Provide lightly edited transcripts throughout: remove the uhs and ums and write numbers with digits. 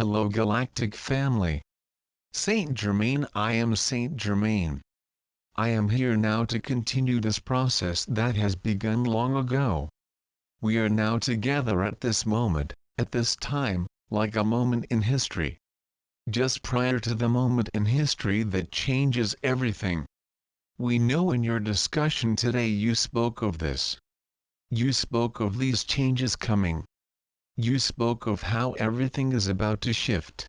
Hello Galactic family. Saint Germain, I am Saint Germain. I am here now to continue this process that has begun long ago. We are now together at this moment, at this time, like a moment in history. Just prior to the moment in history that changes everything. We know in your discussion today you spoke of this. You spoke of these changes coming. You spoke of how everything is about to shift.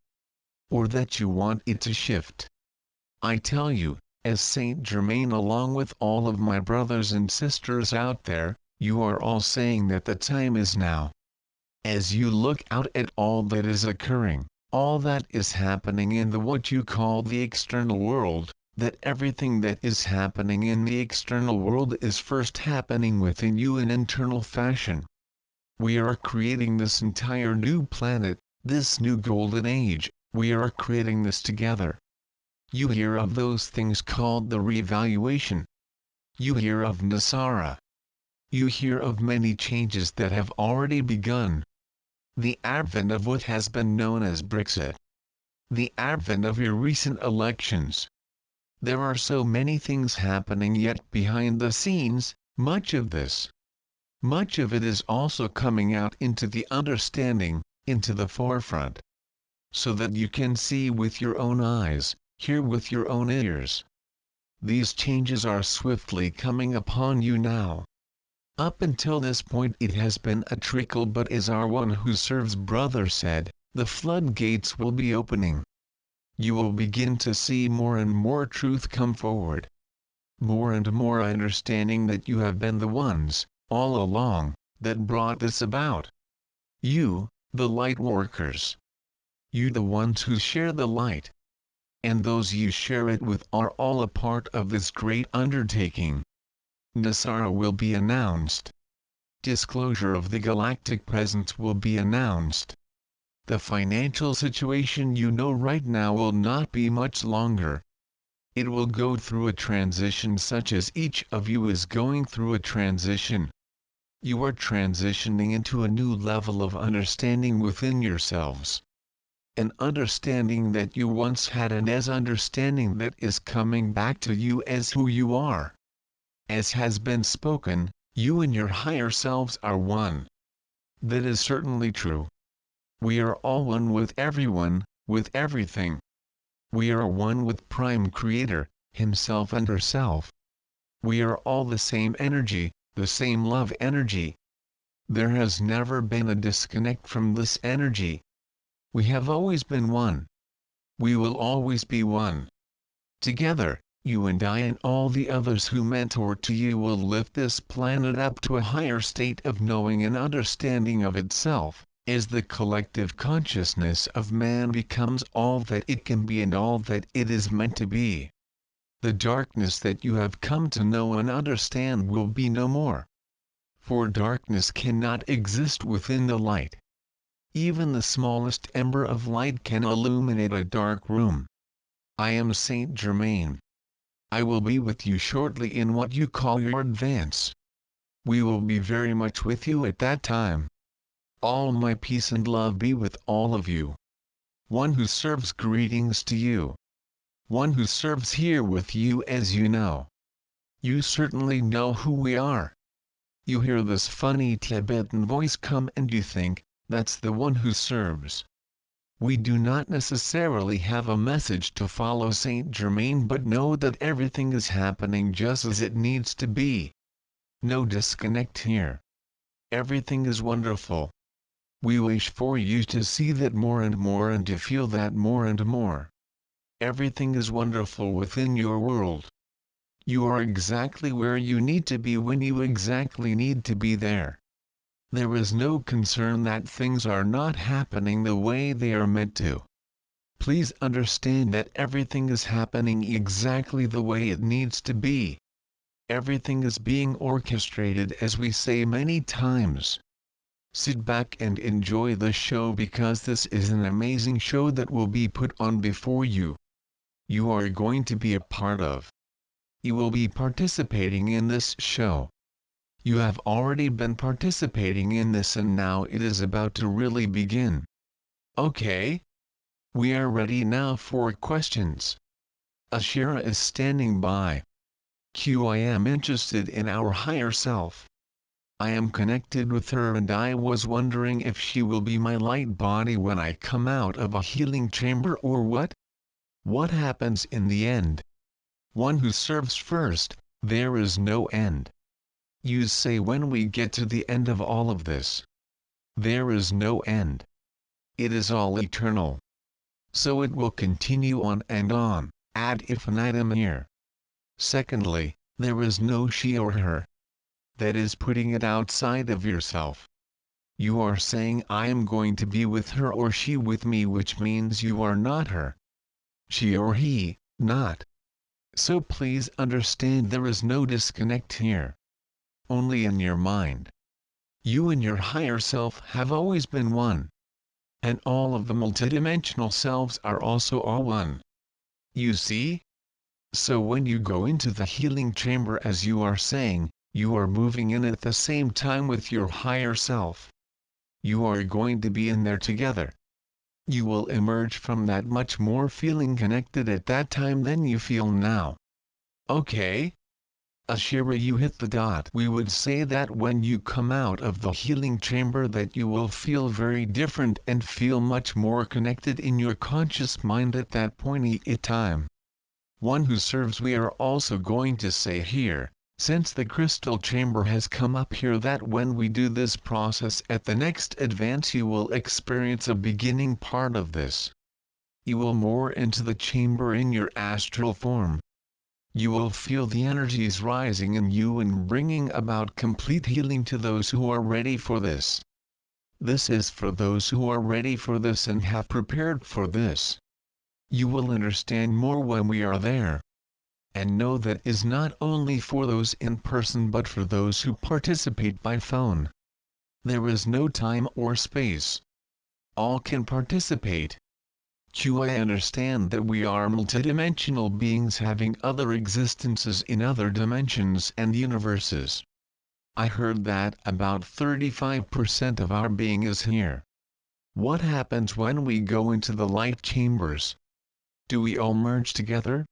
Or that you want it to shift. I tell you, as Saint Germain along with all of my brothers and sisters out there, you are all saying that the time is now. As you look out at all that is occurring, all that is happening in the what you call the external world, that everything that is happening in the external world is first happening within you in internal fashion. We are creating this entire new planet, this new golden age, we are creating this together. You hear of those things called the reevaluation. You hear of NESARA. You hear of many changes that have already begun. The advent of what has been known as Brexit. The advent of your recent elections. There are so many things happening yet behind the scenes, much of it is also coming out into the understanding, into the forefront. So that you can see with your own eyes, hear with your own ears. These changes are swiftly coming upon you now. Up until this point it has been a trickle, but as our one who serves brother said, the floodgates will be opening. You will begin to see more and more truth come forward. More and more understanding that you have been the ones, all along, that brought this about. You, the light workers. You the ones who share the light. And those you share it with are all a part of this great undertaking. NESARA will be announced. Disclosure of the galactic presence will be announced. The financial situation you know right now will not be much longer. It will go through a transition such as each of you is going through a transition. You are transitioning into a new level of understanding within yourselves. An understanding that you once had, and as understanding that is coming back to you as who you are. As has been spoken, you and your higher selves are one. That is certainly true. We are all one with everyone, with everything. We are one with Prime Creator, Himself and Herself. We are all the same energy, the same love energy. There has never been a disconnect from this energy. We have always been one. We will always be one. Together, you and I and all the others who mentor to you will lift this planet up to a higher state of knowing and understanding of itself, as the collective consciousness of man becomes all that it can be and all that it is meant to be. The darkness that you have come to know and understand will be no more. For darkness cannot exist within the light. Even the smallest ember of light can illuminate a dark room. I am Saint Germain. I will be with you shortly in what you call your advance. We will be very much with you at that time. All my peace and love be with all of you. One who serves greetings to you. One who serves here with you, as you know. You certainly know who we are. You hear this funny Tibetan voice come and you think, that's the one who serves. We do not necessarily have a message to follow Saint Germain, but know that everything is happening just as it needs to be. No disconnect here. Everything is wonderful. We wish for you to see that more and more and to feel that more and more. Everything is wonderful within your world. You are exactly where you need to be when you exactly need to be there. There is no concern that things are not happening the way they are meant to. Please understand that everything is happening exactly the way it needs to be. Everything is being orchestrated, as we say many times. Sit back and enjoy the show, because this is an amazing show that will be put on before you. You are going to be a part of. You will be participating in this show. You have already been participating in this, and now it is about to really begin. Okay? We are ready now for questions. Ashera is standing by. I am interested in our higher self. I am connected with her and I was wondering if she will be my light body when I come out of a healing chamber or what? What happens in the end? One who serves first, there is no end. You say when we get to the end of all of this. There is no end. It is all eternal. So it will continue on and on, ad infinitum here. Secondly, there is no she or her. That is putting it outside of yourself. You are saying I am going to be with her or she with me, which means you are not her. She or he, not. So please understand there is no disconnect here. Only in your mind. You and your higher self have always been one. And all of the multidimensional selves are also all one. You see? So when you go into the healing chamber as you are saying, you are moving in at the same time with your higher self. You are going to be in there together. You will emerge from that much more feeling connected at that time than you feel now. Okay? Ashera, you hit the dot. We would say that when you come out of the healing chamber that you will feel very different and feel much more connected in your conscious mind at that point in time. One who serves, we are also going to say here, since the crystal chamber has come up here, that when we do this process at the next advance you will experience a beginning part of this. You will more into the chamber in your astral form. You will feel the energies rising in you and bringing about complete healing to those who are ready for this. This is for those who are ready for this and have prepared for this. You will understand more when we are there. And know that is not only for those in person but for those who participate by phone. There is no time or space. All can participate. I understand that we are multidimensional beings having other existences in other dimensions and universes. I heard that about 35% of our being is here. What happens when we go into the light chambers? Do we all merge together?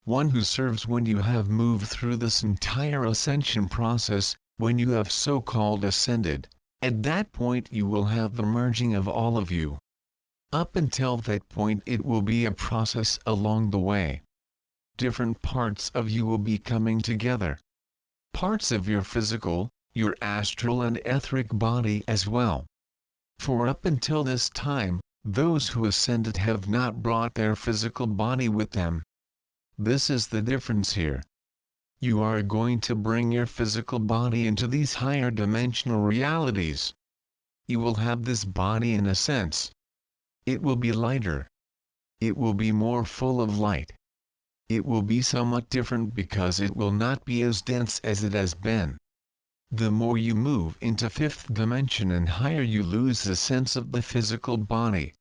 One who serves, when you have moved through this entire ascension process, when you have so-called ascended, at that point you will have the merging of all of you. Up until that point it will be a process along the way. Different parts of you will be coming together. Parts of your physical, your astral and etheric body as well. For up until this time, those who ascended have not brought their physical body with them. This is the difference here. You are going to bring your physical body into these higher dimensional realities. You will have this body in a sense. It will be lighter. It will be more full of light. It will be somewhat different because it will not be as dense as it has been. The more you move into fifth dimension and higher, you lose the sense of the physical body.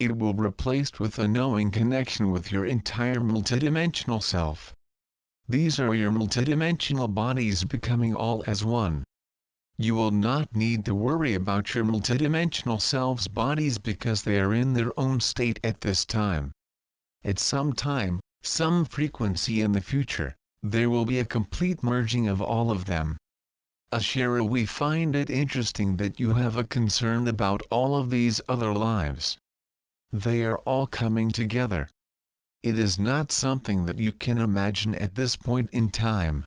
It will be replaced with a knowing connection with your entire multidimensional self. These are your multidimensional bodies becoming all as one. You will not need to worry about your multidimensional selves' bodies because they are in their own state at this time. At some time, some frequency in the future, there will be a complete merging of all of them. Ashera, we find it interesting that you have a concern about all of these other lives. They are all coming together. It is not something that you can imagine at this point in time.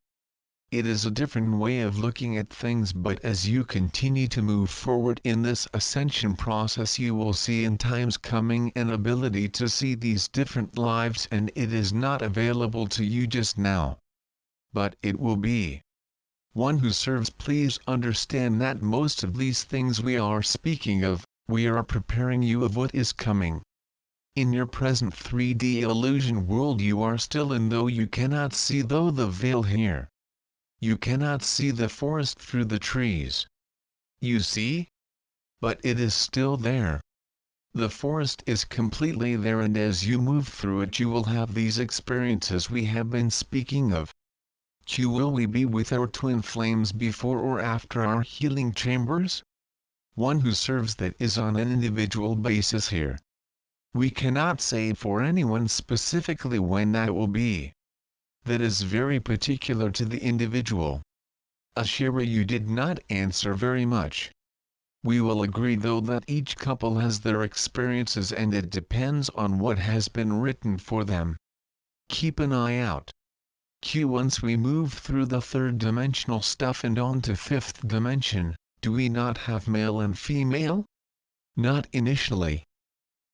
It is a different way of looking at things, but as you continue to move forward in this ascension process you will see in times coming an ability to see these different lives, and it is not available to you just now. But it will be. One who serves, please understand that most of these things we are speaking of, we are preparing you of what is coming. In your present 3D illusion world you are still in, though you cannot see though the veil here. You cannot see the forest through the trees. You see? But it is still there. The forest is completely there, and as you move through it you will have these experiences we have been speaking of. Will we be with our twin flames before or after our healing chambers? One who serves, that is on an individual basis here. We cannot say for anyone specifically when that will be. That is very particular to the individual. Ashira, you did not answer very much. We will agree though that each couple has their experiences and it depends on what has been written for them. Keep an eye out. Once we move through the third dimensional stuff and on to fifth dimension, do we not have male and female? Not initially.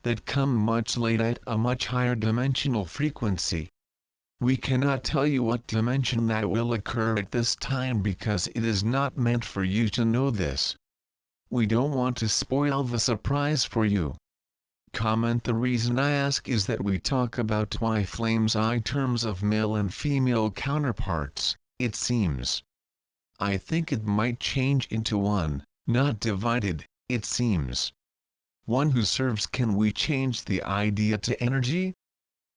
That come much later at a much higher dimensional frequency. We cannot tell you what dimension that will occur at this time because it is not meant for you to know this. We don't want to spoil the surprise for you. Comment. The reason I ask is that we talk about twin flames in terms of male and female counterparts, it seems. I think it might change into one, not divided, it seems. One who serves. Can we change the idea to energy?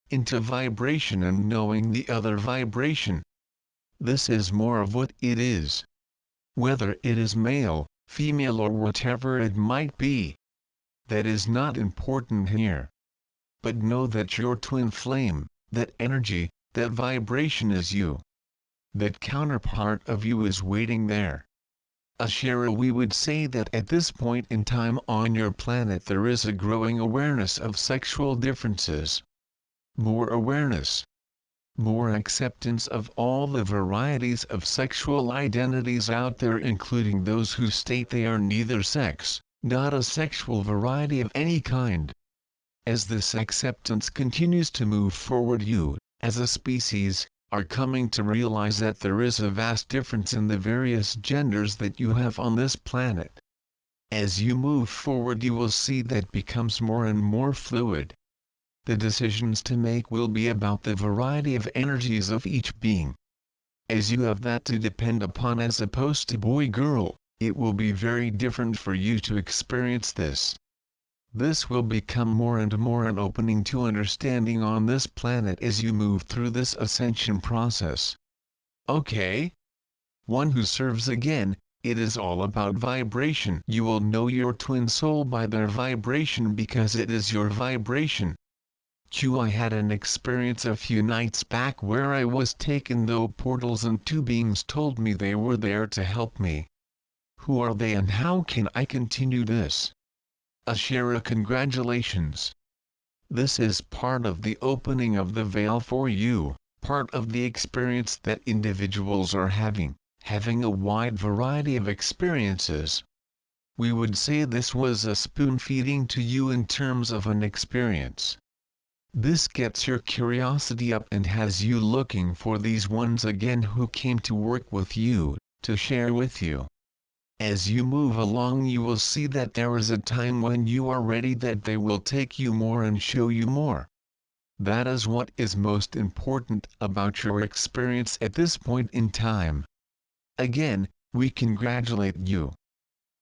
Into vibration and knowing the other vibration. This is more of what it is. Whether it is male, female or whatever it might be. That is not important here. But know that your twin flame, that energy, that vibration is you. That counterpart of you is waiting there. Ashira, we would say that at this point in time on your planet there is a growing awareness of sexual differences. More awareness. More acceptance of all the varieties of sexual identities out there, including those who state they are neither sex, not a sexual variety of any kind. As this acceptance continues to move forward, you, as a species, are coming to realize that there is a vast difference in the various genders that you have on this planet. As you move forward you will see that becomes more and more fluid. The decisions to make will be about the variety of energies of each being. As you have that to depend upon as opposed to boy-girl, it will be very different for you to experience this. This will become more and more an opening to understanding on this planet as you move through this ascension process. Okay? One who serves. Again, it is all about vibration. You will know your twin soul by their vibration because it is your vibration. I had an experience a few nights back where I was taken through portals and two beings told me they were there to help me. Who are they and how can I continue this? Ashira, congratulations. This is part of the opening of the veil for you, part of the experience that individuals are having a wide variety of experiences. We would say this was a spoon feeding to you in terms of an experience. This gets your curiosity up and has you looking for these ones again who came to work with you, to share with you. As you move along you will see that there is a time when you are ready that they will take you more and show you more. That is what is most important about your experience at this point in time. Again, we congratulate you.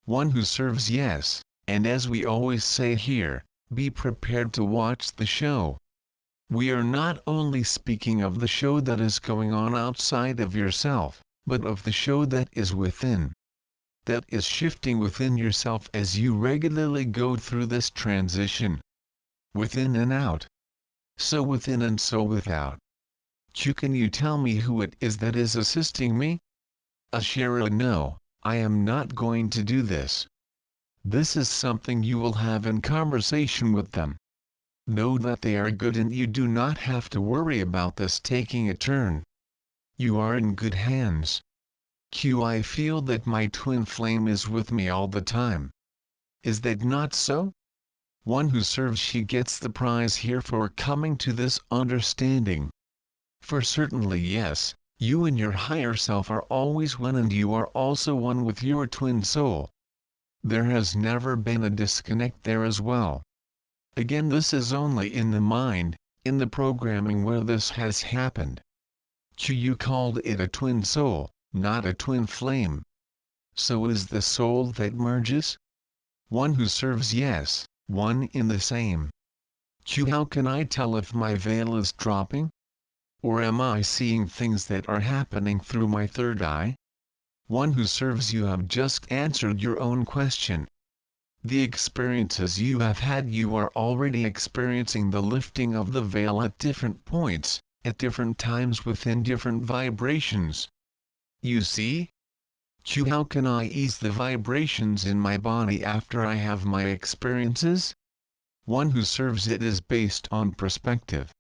One who serves. Yes, and as we always say here, be prepared to watch the show. We are not only speaking of the show that is going on outside of yourself, but of the show that is within. That is shifting within yourself as you regularly go through this transition. Within and out. So within and so without. Can you tell me who it is that is assisting me? Ashira, no, I am not going to do this. This is something you will have in conversation with them. Know that they are good and you do not have to worry about this taking a turn. You are in good hands. I feel that my twin flame is with me all the time. Is that not so? One who serves. She gets the prize here for coming to this understanding. For certainly yes, you and your higher self are always one and you are also one with your twin soul. There has never been a disconnect there as well. Again, this is only in the mind, in the programming where this has happened. You called it a twin soul, not a twin flame. So is the soul that merges? One who serves. Yes, one in the same. How can I tell if my veil is dropping? Or am I seeing things that are happening through my third eye? One who serves. You have just answered your own question. The experiences you have had, you are already experiencing the lifting of the veil at different points, at different times within different vibrations. You see? How can I ease the vibrations in my body after I have my experiences? One who serves it is based on perspective.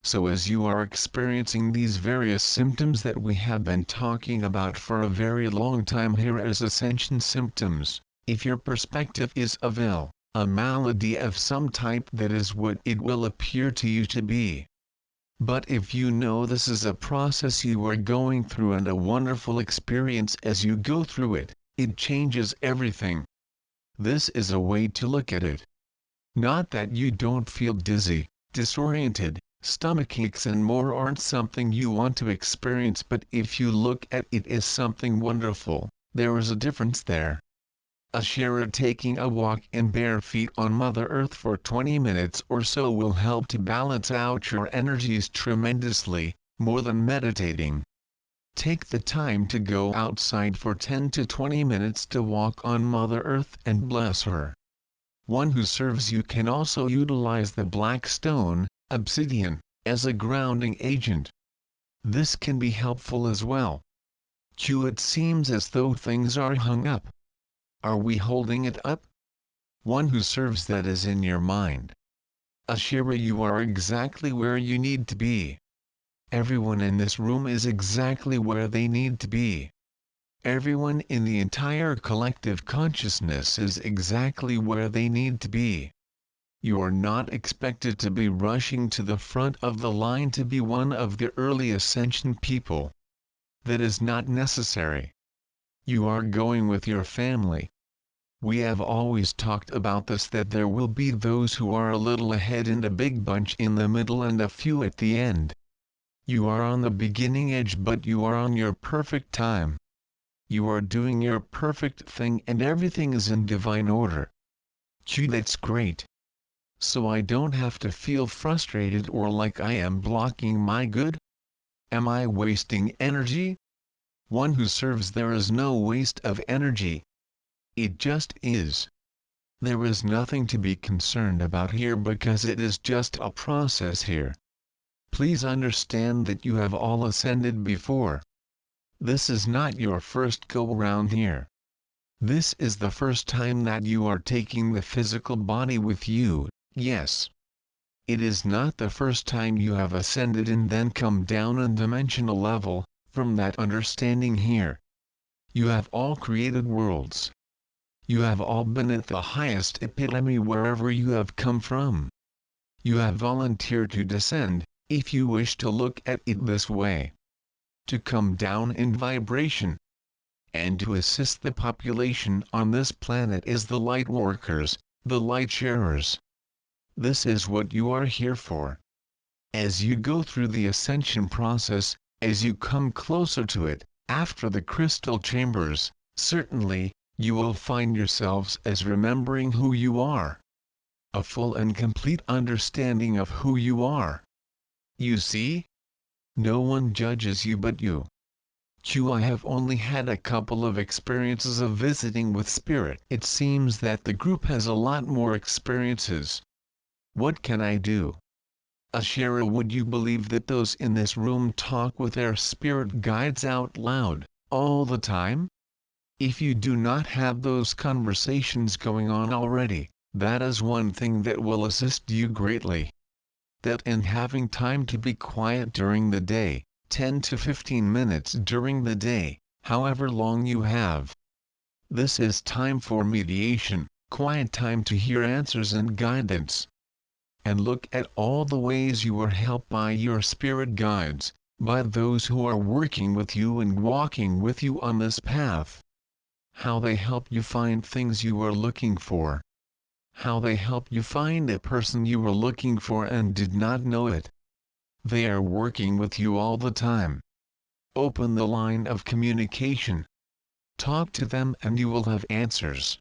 So as you are experiencing these various symptoms that we have been talking about for a very long time here as ascension symptoms, if your perspective is of ill, a malady of some type, that is what it will appear to you to be. But if you know this is a process you are going through and a wonderful experience as you go through it, it changes everything. This is a way to look at it. Not that you don't feel dizzy, disoriented, stomach aches and more aren't something you want to experience, but if you look at it as something wonderful, there is a difference there. A SHERAN taking a walk in bare feet on Mother Earth for 20 minutes or so will help to balance out your energies tremendously, more than meditating. Take the time to go outside for 10 to 20 minutes to walk on Mother Earth and bless her. One who serves you can also utilize the black stone, obsidian, as a grounding agent. This can be helpful as well. It seems as though things are hung up. Are we holding it up? One who serves that is in your mind. SHERAN, you are exactly where you need to be. Everyone in this room is exactly where they need to be. Everyone in the entire collective consciousness is exactly where they need to be. You are not expected to be rushing to the front of the line to be one of the early ascension people. That is not necessary. You are going with your family. We have always talked about this, that there will be those who are a little ahead and a big bunch in the middle and a few at the end. You are on the beginning edge, but you are on your perfect time. You are doing your perfect thing and everything is in divine order. That's great. So I don't have to feel frustrated or like I am blocking my good? Am I wasting energy? One who serves, there is no waste of energy. It just is. There is nothing to be concerned about here because it is just a process here. Please understand that you have all ascended before. This is not your first go-around here. This is the first time that you are taking the physical body with you, yes. It is not the first time you have ascended and then come down on dimensional level, from that understanding here. You have all created worlds. You have all been at the highest epitome wherever you have come from. You have volunteered to descend, if you wish to look at it this way. To come down in vibration. And to assist the population on this planet as the light workers, the light sharers. This is what you are here for. As you go through the ascension process, as you come closer to it, after the crystal chambers, certainly, you will find yourselves as remembering who you are. A full and complete understanding of who you are. You see? No one judges you but you. I have only had a couple of experiences of visiting with spirit. It seems that the group has a lot more experiences. What can I do? SHERAN, would you believe that those in this room talk with their spirit guides out loud, all the time? If you do not have those conversations going on already, that is one thing that will assist you greatly. That and having time to be quiet during the day, 10 to 15 minutes during the day, however long you have. This is time for mediation, quiet time to hear answers and guidance. And look at all the ways you are helped by your spirit guides, by those who are working with you and walking with you on this path. How they help you find things you are looking for. How they help you find a person you were looking for and did not know it. They are working with you all the time. Open the line of communication. Talk to them and you will have answers.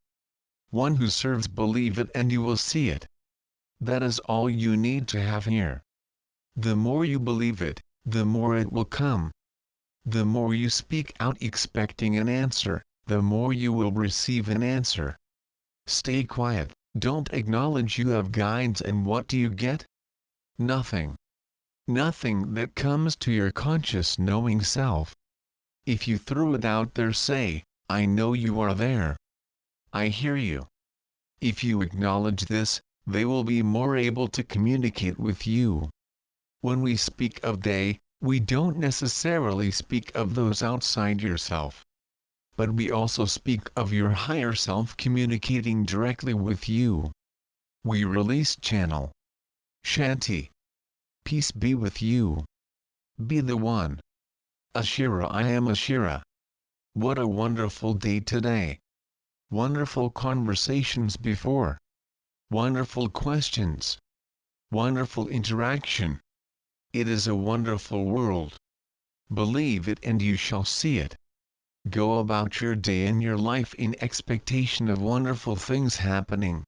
One who serves, believe it and you will see it. That is all you need to have here. The more you believe it, the more it will come. The more you speak out expecting an answer, the more you will receive an answer. Stay quiet, don't acknowledge you have guides, and what do you get? Nothing. Nothing that comes to your conscious knowing self. If you throw it out there, say, I know you are there. I hear you. If you acknowledge this, they will be more able to communicate with you. When we speak of they, we don't necessarily speak of those outside yourself. But we also speak of your higher self communicating directly with you. We release channel. Shanti. Peace be with you. Be the one. Ashira, I am Ashira. What a wonderful day today. Wonderful conversations before. Wonderful questions. Wonderful interaction. It is a wonderful world. Believe it and you shall see it. Go about your day and your life in expectation of wonderful things happening.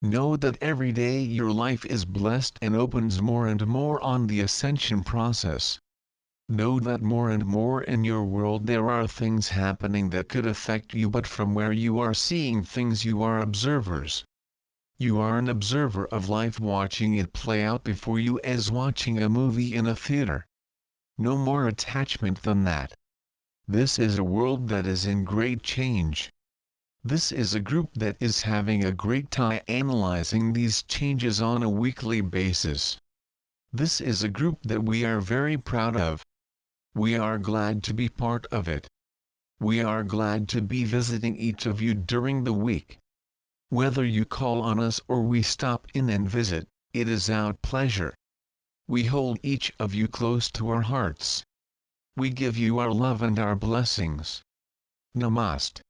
Know that every day your life is blessed and opens more and more on the ascension process. Know that more and more in your world there are things happening that could affect you, but from where you are seeing things you are observers. You are an observer of life, watching it play out before you as watching a movie in a theater. No more attachment than that. This is a world that is in great change. This is a group that is having a great time analyzing these changes on a weekly basis. This is a group that we are very proud of. We are glad to be part of it. We are glad to be visiting each of you during the week. Whether you call on us or we stop in and visit, it is our pleasure. We hold each of you close to our hearts. We give you our love and our blessings. Namaste.